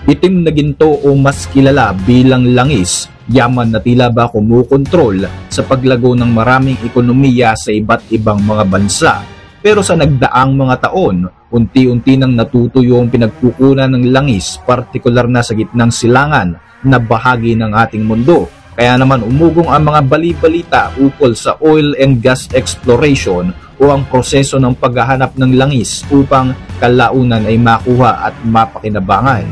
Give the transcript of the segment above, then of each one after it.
Itim na ginto o mas kilala bilang langis, yaman na tila ba kumukontrol sa paglago ng maraming ekonomiya sa iba't ibang mga bansa. Pero sa nagdaang mga taon, unti-unti nang natutuyo ang pinagkukunan ng langis, partikular na sa gitnang silangan na bahagi ng ating mundo. Kaya naman umugong ang mga bali-balita ukol sa oil and gas exploration o ang proseso ng paghahanap ng langis upang kalaunan ay makuha at mapakinabangan.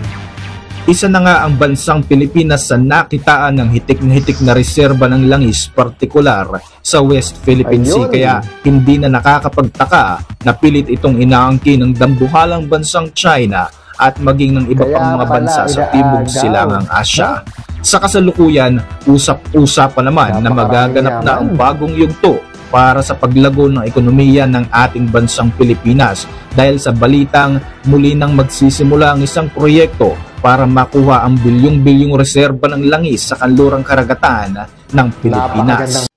Isa na nga ang bansang Pilipinas sa nakitaan ng hitik na reserba ng langis, partikular sa West Philippine Sea. Kaya hindi na nakakapagtaka na pilit itong inaangkin ng dambuhalang bansang China at maging ng iba pang mga bansa sa Timog Silangang Asya. Sa kasalukuyan, usap-usapan naman na magaganap na ang bagong yugto para sa paglago ng ekonomiya ng ating bansang Pilipinas dahil sa balitang muli nang magsisimula ang isang proyekto para makuha ang bilyong-bilyong reserba ng langis sa kanlurang karagatan ng Pilipinas.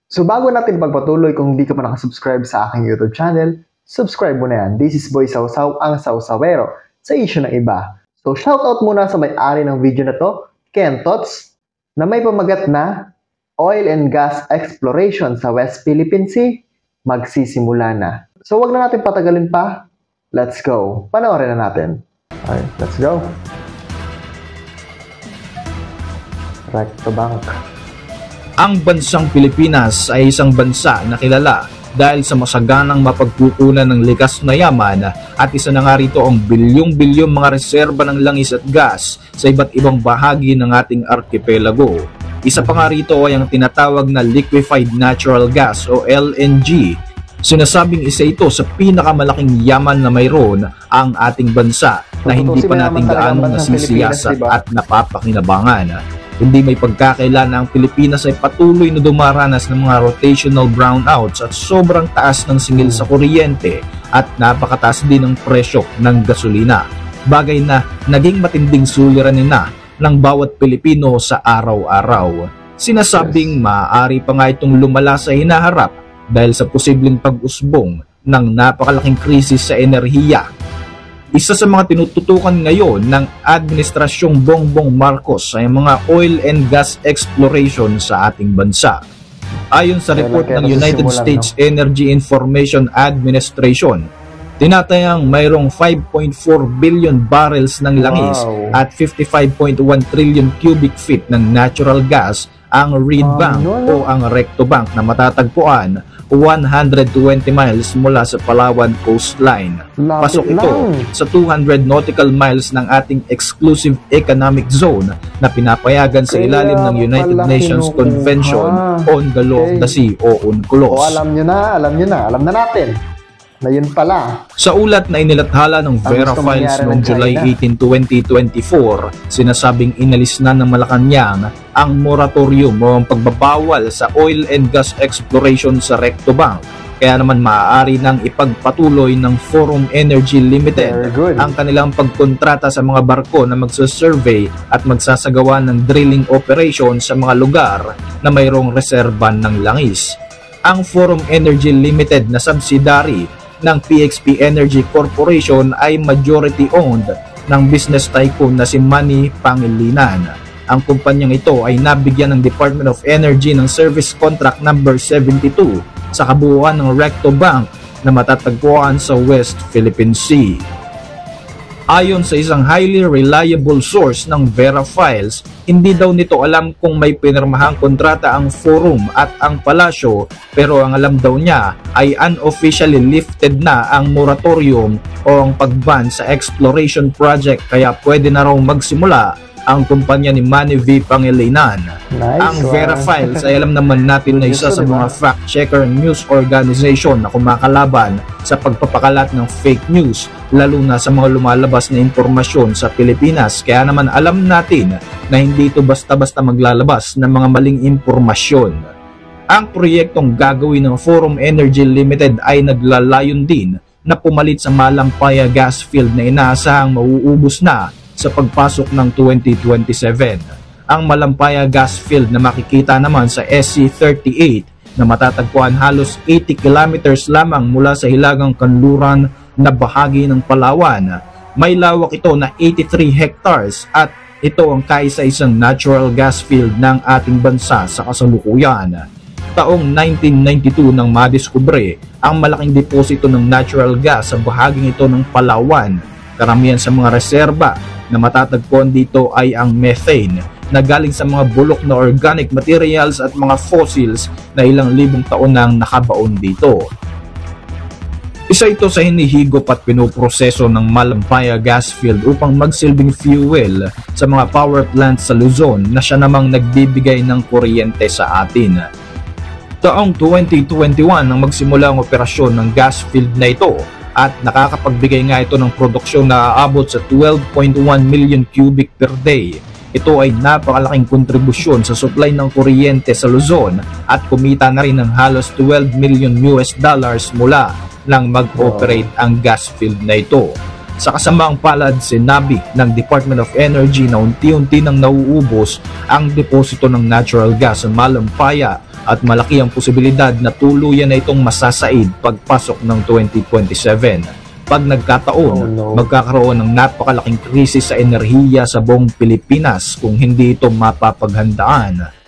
So bago natin pagpatuloy, kung hindi ka pa nakasubscribe sa aking YouTube channel, subscribe mo na yan. This is Boy Sausaw, ang Sausawero sa issue ng iba. So shoutout muna sa may-ari ng video na to, Ken Tots, na may pamagat na Oil and Gas Exploration sa West Philippine Sea, magsisimula na. So wag na natin patagalin pa, let's go. Panoorin na natin. Okay, let's go. Rectobank. Ang bansang Pilipinas ay isang bansa na kilala dahil sa masaganang mapagkukunan ng likas na yaman at isa na nga rito ang bilyong-bilyong mga reserba ng langis at gas sa iba't ibang bahagi ng ating arkipelago. Isa pa nga rito ay ang tinatawag na liquefied natural gas o LNG. Sinasabing isa ito sa pinakamalaking yaman na mayroon ang ating bansa na hindi pa natin gaanong nasisiyasat at napapakinabangan. Hindi may pagkakailan na ang Pilipinas ay patuloy na dumaranas ng mga rotational brownouts at sobrang taas ng singil sa kuryente at napakataas din ng presyo ng gasolina. Bagay na naging matinding suliranin na ng bawat Pilipino sa araw-araw. Sinasabing maaari pa nga itong lumala sa hinaharap dahil sa posibleng pag-usbong ng napakalaking krisis sa enerhiya. Isa sa mga tinututukan ngayon ng Administrasyong Bongbong Marcos ay mga oil and gas exploration sa ating bansa. Ayon sa report ng United States Energy Information Administration, tinatayang mayroong 5.4 billion barrels ng langis at 55.1 trillion cubic feet ng natural gas ang reed bank o ang rectobank na matatagpuan 120 miles mula sa Palawan coastline. Pasok ito sa 200 nautical miles ng ating exclusive economic zone na pinapayagan sa ilalim ng United Nations Convention on the Law of the Sea o UNCLOS. Alam na natin na yun pala. Sa ulat na inilathala ng Vera Files noong July 18, 2024, sinasabing inalis na ng Malacanang ang moratorium o ang pagbabawal sa oil and gas exploration sa Rectobank. Kaya naman maaari nang ipagpatuloy ng Forum Energy Limited ang kanilang pagkontrata sa mga barko na magsasurvey at magsasagawa ng drilling operation sa mga lugar na mayroong reserba ng langis. Ang Forum Energy Limited na subsidiary ng PXP Energy Corporation ay majority-owned ng business tycoon na si Manny Pangilinan. Ang kumpanyang ito ay nabigyan ng Department of Energy ng Service Contract Number 72 sa kabuuan ng Rectobank na matatagpuan sa West Philippine Sea. Ayon sa isang highly reliable source ng Vera Files, hindi daw nito alam kung may pinirmahang kontrata ang Forum at ang Palasyo, pero ang alam daw niya ay unofficially lifted na ang moratorium o ang pagban sa exploration project, kaya pwede na raw magsimula ang kumpanya ni Manny V. Pangilinan. Ang Vera Files ay alam naman natin na isa sa mga fact-checker news organization na kumakalaban sa pagpapakalat ng fake news, lalo na sa mga lumalabas na impormasyon sa Pilipinas. Kaya naman alam natin na hindi ito basta-basta maglalabas ng mga maling impormasyon. Ang proyektong gagawin ng Forum Energy Limited ay naglalayon din na pumalit sa Malampaya gas field na inaasahang mauubos na sa pagpasok ng 2027. Ang Malampaya gas field na makikita naman sa SC38 na matatagpuan halos 80 kilometers lamang mula sa hilagang kanluran na bahagi ng Palawan May lawak ito na 83 hectares at ito ang kaisa-isang natural gas field ng ating bansa sa kasalukuyan. Taong 1992 nang madiskubre ang malaking deposito ng natural gas sa bahaging ito ng Palawan. Karamihan sa mga reserba na matatagpuan dito ay ang methane na galing sa mga bulok na organic materials at mga fossils na ilang libong taon nang nakabaon dito. Isa ito sa hinihigop at pinoproseso ng Malampaya gas field upang magsilbing fuel sa mga power plants sa Luzon na siya namang nagbibigay ng kuryente sa atin. Taong 2021 nang magsimula ang operasyon ng gas field na ito at nakakapagbigay nga ito ng produksyon na aabot sa 12.1 million cubic per day. Ito ay napakalaking kontribusyon sa supply ng kuryente sa Luzon at kumita na rin ng halos $12 million mula nang mag-operate ang gas field na ito. Sa kasamaang palad, sinabi ng Department of Energy na unti-unti nang nauubos ang deposito ng natural gas sa Malampaya at malaki ang posibilidad na tuluyan na itong masasaid pagpasok ng 2027. Pag nagkataon, magkakaroon ng napakalaking krisis sa enerhiya sa buong Pilipinas kung hindi ito mapapaghandaan.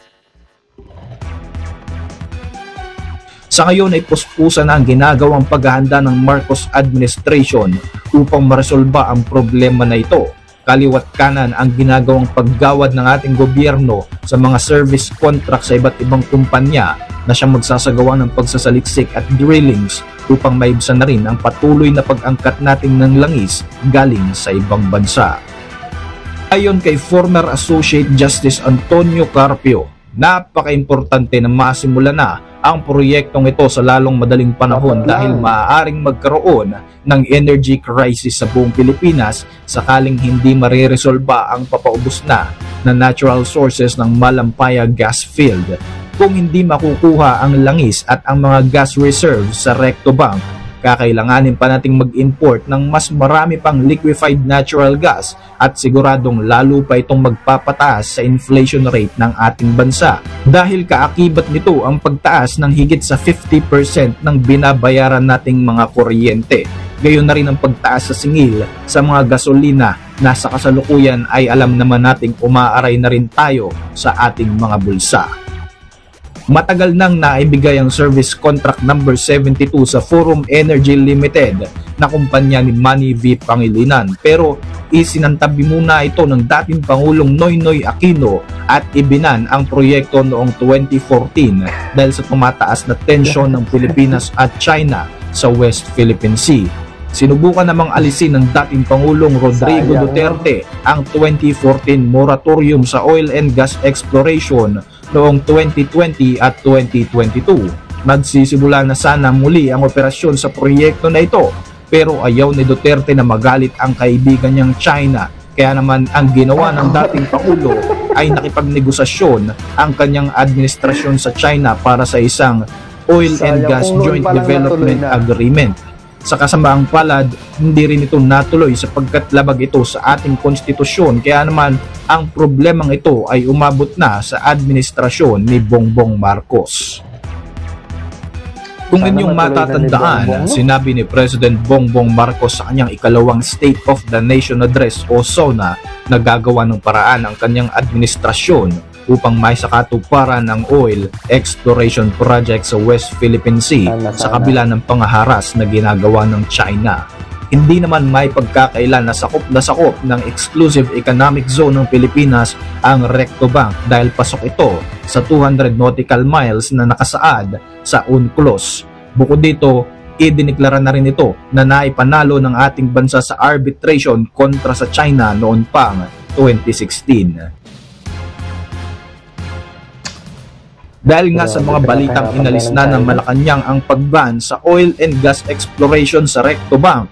Sa ngayon ay puspusa na ang ginagawang paghahanda ng Marcos administration upang maresolba ang problema na ito. Kaliwat kanan ang ginagawang paggawad ng ating gobyerno sa mga service contract sa iba't ibang kumpanya na siyang magsasagawa ng pagsasaliksik at drillings upang maibsan na rin ang patuloy na pag-angkat natin ng langis galing sa ibang bansa. Ayon kay former Associate Justice Antonio Carpio, napaka-importante na masimula na ang proyektong ito sa lalong madaling panahon dahil maaaring magkaroon ng energy crisis sa buong Pilipinas sakaling hindi mariresolba ang papaubos na natural sources ng Malampaya gas field. Kung hindi makukuha ang langis at ang mga gas reserves sa Recto Bank, kakailanganin pa nating mag-import ng mas marami pang liquefied natural gas at siguradong lalo pa itong magpapataas sa inflation rate ng ating bansa dahil kaakibat nito ang pagtaas ng higit sa 50% ng binabayaran nating mga kuryente. Gayon na rin ang pagtaas sa singil sa mga gasolina na sa kasalukuyan ay alam naman nating umaaray na rin tayo sa ating mga bulsa. Matagal nang naibigay ang service contract number 72 sa Forum Energy Limited na kumpanya ni Manny V. Pangilinan pero isinantabi muna ito ng dating Pangulong Noynoy Aquino at ibinan ang proyekto noong 2014 dahil sa tumataas na tensyon ng Pilipinas at China sa West Philippine Sea. Sinubukan namang alisin ng dating Pangulong Rodrigo Duterte ang 2014 moratorium sa oil and gas exploration noong 2020 at 2022. Magsisimula na sana muli ang operasyon sa proyekto na ito pero ayaw ni Duterte na magalit ang kaibigan niyang China kaya naman ang ginawa ng dating Pangulo ay nakipagnegosasyon ang kanyang administrasyon sa China para sa isang oil and gas joint development agreement. Sa kasamaang palad, hindi rin ito natuloy sapagkat labag ito sa ating konstitusyon kaya naman ang problemang ito ay umabot na sa administrasyon ni Bongbong Marcos. Kung inyong matatandaan, sinabi ni President Bongbong Marcos sa kanyang ikalawang State of the Nation Address o SONA na gagawa ng paraan ang kanyang administrasyon upang maisakatuparan ng oil exploration project sa West Philippine Sea sa kabila ng pangaharas na ginagawa ng China. Hindi naman may pagkakailan na sakop ng exclusive economic zone ng Pilipinas ang Recto Bank dahil pasok ito sa 200 nautical miles na nakasaad sa UNCLOS. Bukod dito, idineklara na rin ito na naipanalo ng ating bansa sa arbitration kontra sa China noon pang 2016. Dahil nga sa mga balitang inalis na ng Malacanang ang pagban sa oil and gas exploration sa Recto Bank,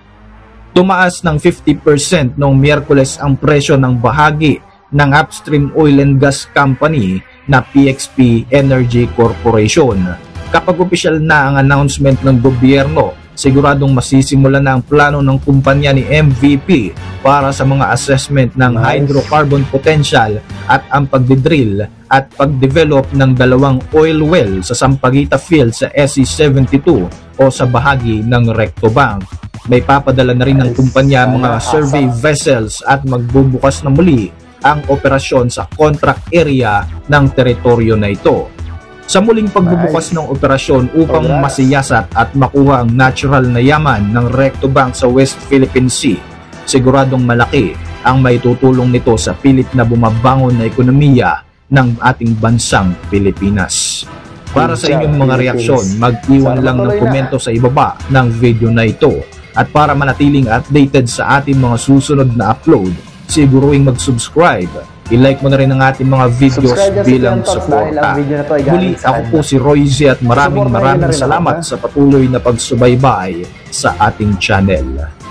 tumaas ng 50% noong Miyerkules ang presyo ng bahagi ng upstream oil and gas company na PXP Energy Corporation. Kapag opisyal na ang announcement ng gobyerno, siguradong masisimula na ang plano ng kumpanya ni MVP para sa mga assessment ng hydrocarbon potential at ang pagdidrill at pagdevelop ng dalawang oil well sa Sampaguita Field sa SE-72 o sa bahagi ng Recto Bank. may papadala na rin ng kumpanya mga survey vessels at magbubukas na muli ang operasyon sa contract area ng teritoryo na ito. Sa muling pagbubukas ng operasyon upang masiyasat at makuha ang natural na yaman ng Recto Bank sa West Philippine Sea, siguradong malaki ang maitutulong nito sa pilit na bumabangon na ekonomiya ng ating bansang Pilipinas. Para sa inyong mga reaksyon, mag-iwan lang ng komento sa ibaba ng video na ito. At para manatiling updated sa ating mga susunod na upload, siguruing mag-subscribe. I-like mo na rin ang ating mga videos bilang suporta. Muli, ako po si Royce at maraming salamat sa patuloy na pagsubaybay sa ating channel.